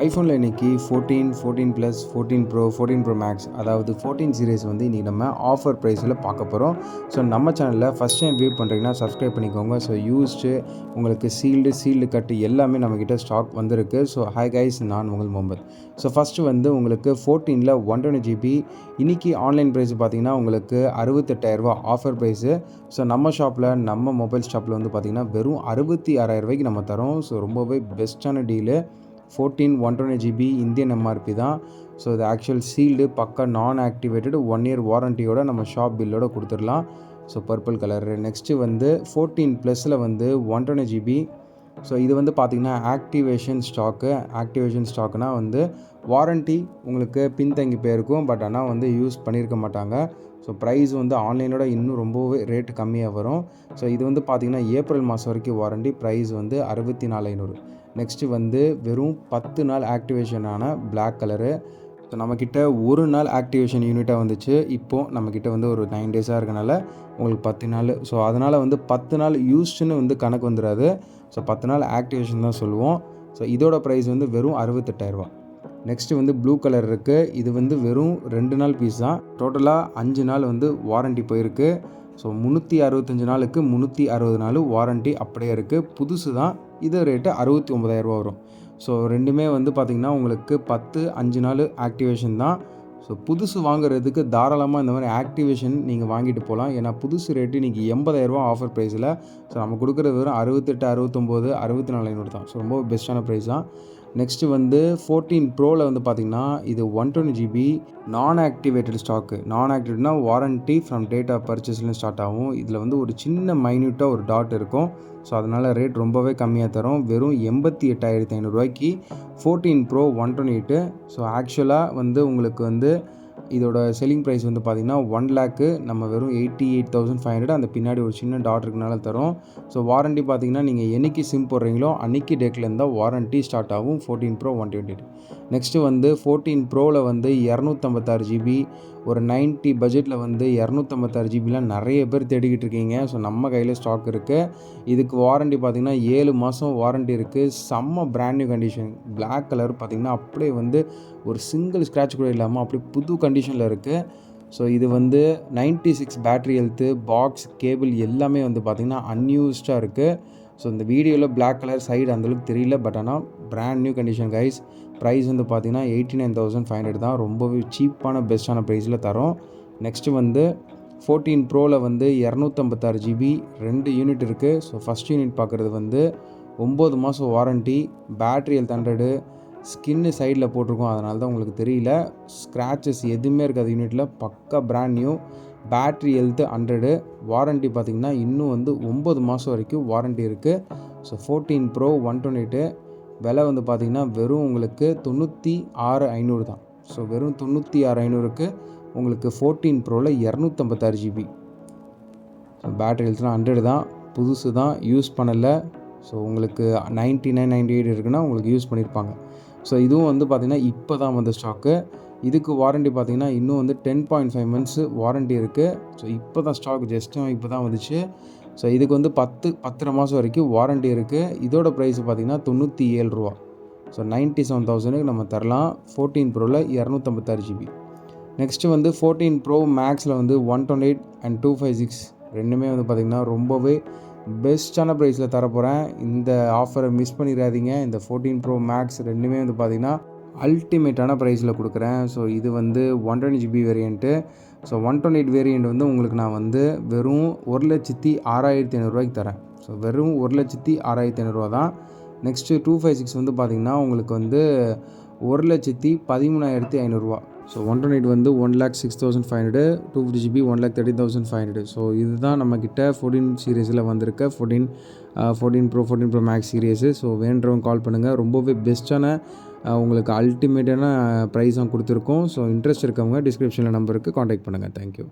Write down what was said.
ஐஃபோனில் இன்றைக்கி 14, 14 plus, 14 bro, 14 bro maths, அதாவது 14 series வந்து இன்றைக்கி நம்ம ஆஃபர் ப்ரைஸில் பார்க்க போகிறோம். ஸோ நம்ம சேனலில் ஃபஸ்ட் டைம் வியூ பண்ணுறீங்கன்னா சப்ஸ்கிரைப் பண்ணிக்கோங்க. ஸோ யூஸ்டு உங்களுக்கு சீல்டு கட்டு எல்லாமே நம்மக்கிட்ட ஸ்டாக் வந்திருக்கு. ஸோ ஹாய் கைஸ், நான் உங்கள் முகமது. ஸோ ஃபஸ்ட்டு வந்து உங்களுக்கு 14ல் 120 GB இன்றைக்கி ஆன்லைன் ப்ரைஸ் பார்த்திங்கன்னா உங்களுக்கு 68,000 ஆஃபர் ப்ரைஸு. ஸோ நம்ம ஷாப்பில், நம்ம மொபைல் ஸ்டாப்பில் வந்து பார்த்திங்கன்னா வெறும் 66,000 நம்ம தரோம். ஸோ ரொம்பவே பெஸ்ட்டான டீலு. 14 120 GB இந்தியன் MRP தான். ஸோ இது ஆக்சுவல் சீல்டு, பக்கா நான் ஆக்டிவேட்டடு, 1 இயர் வாரண்டியோட நம்ம ஷாப் பில்லோட கொடுத்துடலாம். So purple colour. நெக்ஸ்ட்டு வந்து 14 ப்ளஸில் வந்து 120 GB. ஸோ இது வந்து பார்த்திங்கன்னா ஆக்டிவேஷன் ஸ்டாக்குனா வந்து வாரண்ட்டி உங்களுக்கு பின்தங்கி போயிருக்கும். பட் ஆனால் வந்து யூஸ் பண்ணியிருக்க மாட்டாங்க. ஸோ ப்ரைஸ் வந்து ஆன்லைனோட இன்னும் ரொம்பவே ரேட்டு கம்மியாக வரும். ஸோ இது வந்து பார்த்திங்கன்னா ஏப்ரல் மாதம் வரைக்கும் வாரண்ட்டி. ப்ரைஸ் வந்து 64,500. நெக்ஸ்ட்டு வந்து வெறும் 10 நாள் ஆக்டிவேஷனான பிளாக் கலரு. ஸோ நம்மக்கிட்ட ஒரு நாள் ஆக்டிவேஷன் யூனிட்டாக வந்துச்சு. இப்போது நம்மக்கிட்ட வந்து ஒரு 9 டேஸாக இருக்கனால உங்களுக்கு 10 நாள். ஸோ அதனால் வந்து 10 நாள் யூஸ்டுன்னு வந்து கணக்கு வந்துடாது. ஸோ 10 நாள் ஆக்டிவேஷன் தான் சொல்லுவோம். ஸோ இதோட ப்ரைஸ் வந்து வெறும் 68,000. நெக்ஸ்ட்டு வந்து ப்ளூ கலர் இருக்குது. இது வந்து வெறும் 2 நாள் பீஸ் தான். டோட்டலாக 5 நாள் வந்து வாரண்ட்டி போயிருக்கு. ஸோ 365 நாளுக்கு 360 நாள் வாரண்ட்டி அப்படியே இருக்குது. புதுசு தான். இது ரேட்டு 69,000 வரும். ஸோ ரெண்டுமே வந்து பார்த்திங்கன்னா உங்களுக்கு 5 நாள் ஆக்டிவேஷன் தான். ஸோ புதுசு வாங்குறதுக்கு தாராளமாக இந்த மாதிரி ஆக்டிவேஷன் நீங்கள் வாங்கிட்டு போகலாம். ஏன்னா புதுசு ரேட்டு இன்றைக்கி 80,000 ஆஃபர் ப்ரைஸில். ஸோ நம்ம கொடுக்குறது வெறும் 68, 69, 64,500 தான். ஸோ ரொம்ப பெஸ்ட்டான ப்ரைஸ் தான். நெக்ஸ்ட்டு வந்து 14 ப்ரோவில் வந்து பார்த்திங்கன்னா இது 120 GB நான் ஆக்டிவேட்டட் ஸ்டாக்கு. நான் ஆக்டிவேட்னா வாரண்ட்டி ஃப்ரம் டேட் ஆஃப் பர்ச்சேஸ்லேருந்து ஸ்டார்ட் ஆகும். இதில் வந்து ஒரு சின்ன மைன்யூட்டாக ஒரு டாட் இருக்கும். ஸோ அதனால் ரேட் ரொம்பவே கம்மியாக தரும். வெறும் 88,500 14 ப்ரோ 128. ஸோ ஆக்சுவலாக வந்து உங்களுக்கு வந்து இதோட செல்லிங் ப்ரைஸ் வந்து பார்த்திங்கன்னா 1 லேக்கு. நம்ம வெறும் 88,500 அந்த பின்னாடி ஒரு சின்ன டாட் இருக்கனால தரோம். ஸோ வாரண்ட்டி பார்த்திங்கன்னா நீங்கள் என்னைக்கு சிம் போடுறீங்களோ அன்றைக்கி டேட்லேருந்து தான் வாரண்ட்டி ஸ்டார்ட் ஆகும் 14 ப்ரோ 128. நெக்ஸ்ட்டு வந்து 14 ப்ரோவில் வந்து 256 GB, ஒரு 90 பட்ஜெட்டில் வந்து 256 GBலாம் நிறைய பேர் தேடிக்கிட்டு இருக்கீங்க. ஸோ நம்ம கையில் ஸ்டாக் இருக்குது. இதுக்கு வாரண்ட்டி பார்த்திங்கன்னா 7 மாதம் வாரண்ட்டி இருக்குது. செம்ம brand new condition. Black colour பார்த்திங்கன்னா அப்படியே வந்து ஒரு சிங்கிள் ஸ்க்ராட்ச் கூட இல்லாமல் அப்படியே புது கண்டிஷனில் இருக்குது. ஸோ இது வந்து 96 பேட்ரி ஹெல்த்து, பாக்ஸ், கேபிள் எல்லாமே வந்து பார்த்திங்கன்னா அன்யூஸ்டாக இருக்குது. ஸோ இந்த வீடியோவில் பிளாக் கலர் சைடு அந்தளவுக்கு தெரியல. பட் ஆனால் brand new condition guys. Price வந்து பார்த்திங்கன்னா 89,500 தான். ரொம்பவே சீப்பான பெஸ்ட்டான ப்ரைஸில் தரோம். நெக்ஸ்ட்டு வந்து 14 ப்ரோவில் வந்து 256 GB 2 யூனிட் இருக்குது. ஸோ ஃபஸ்ட் யூனிட் பார்க்குறது வந்து 9 மாதம் வாரண்ட்டி, பேட்ரி ஹெல்த் 100, ஸ்கின்னு சைடில் போட்டிருக்கோம். அதனால தான் உங்களுக்கு தெரியல. ஸ்க்ராச்சஸ் எதுவுமே இருக்காது யூனிட்டில். பக்கா brand new. Battery health 100, warranty பார்த்திங்கன்னா இன்னும் வந்து 9 மாதம் வரைக்கும் வாரண்ட்டி இருக்குது. ஸோ 14 ப்ரோ 128 விலை வந்து பார்த்திங்கன்னா வெறும் உங்களுக்கு 96,500 தான். ஸோ வெறும் 96,500க்கு உங்களுக்கு 14 ப்ரோவில் 256 GB. ஸோ பேட்ரி ஹெல்த்லாம் 100 தான். புதுசு தான், யூஸ் பண்ணலை. ஸோ உங்களுக்கு 99, 98 இருக்குன்னா உங்களுக்கு யூஸ் பண்ணியிருப்பாங்க. ஸோ இதுவும் வந்து பார்த்திங்கன்னா இப்போ தான் வந்த ஸ்டாக்கு. இதுக்கு வாரண்ட்டி பார்த்திங்கன்னா இன்னும் வந்து 10.5 months வாரண்ட்டி இருக்குது. ஸோ இப்போ தான் ஸ்டாக் ஜஸ்ட்டும் இப்போ தான் வந்துச்சு. ஸோ இதுக்கு வந்து 10 மாதம் வரைக்கும் வாரண்ட்டி இருக்குது. இதோட ப்ரைஸ் பார்த்திங்கன்னா 97 ரூபா. ஸோ 97,000க்கு நம்ம தரலாம். 14 ப்ரோவில் 256 GB. நெக்ஸ்ட்டு வந்து 14 ப்ரோ மேக்ஸில் வந்து 128 and 256 ரெண்டுமே வந்து பார்த்திங்கன்னா ரொம்பவே பெஸ்ட்டான ப்ரைஸில் தரப்போகிறேன். இந்த ஆஃபரை மிஸ் பண்ணிடாதீங்க. இந்த 14 ப்ரோ மேக்ஸ் ரெண்டுமே வந்து பார்த்திங்கன்னா அல்டிமேட்டான ப்ரைஸில் கொடுக்குறேன். ஸோ இது வந்து 120 GB வேரியண்ட்டு. ஸோ 128 வேரியண்ட் வந்து உங்களுக்கு நான் வந்து வெறும் 1,06,500 தரேன். ஸோ வெறும் 1,06,500 தான். நெக்ஸ்ட்டு 256 வந்து பார்த்திங்கன்னா உங்களுக்கு வந்து 1,13,500. ஸோ 128 வந்து 1,06,500, 250 GB 1,30,500. ஸோ இதுதான் நம்மக்கிட்ட 14 சீரீஸில் வந்திருக்க 14 ப்ரோ மேக்ஸ் சீரீஸு. ஸோ வேண்டுறவங்க கால் பண்ணுங்கள். ரொம்பவே பெஸ்ட்டான உங்களுக்கு அல்டிமேட்டான ப்ரைஸாக கொடுத்துருக்கோம். ஸோ இன்ட்ரெஸ்ட் இருக்கவங்க டிஸ்கிரிப்ஷனில் நம்பருக்கு காண்டாக்ட் பண்ணுங்கள். தேங்க்யூ.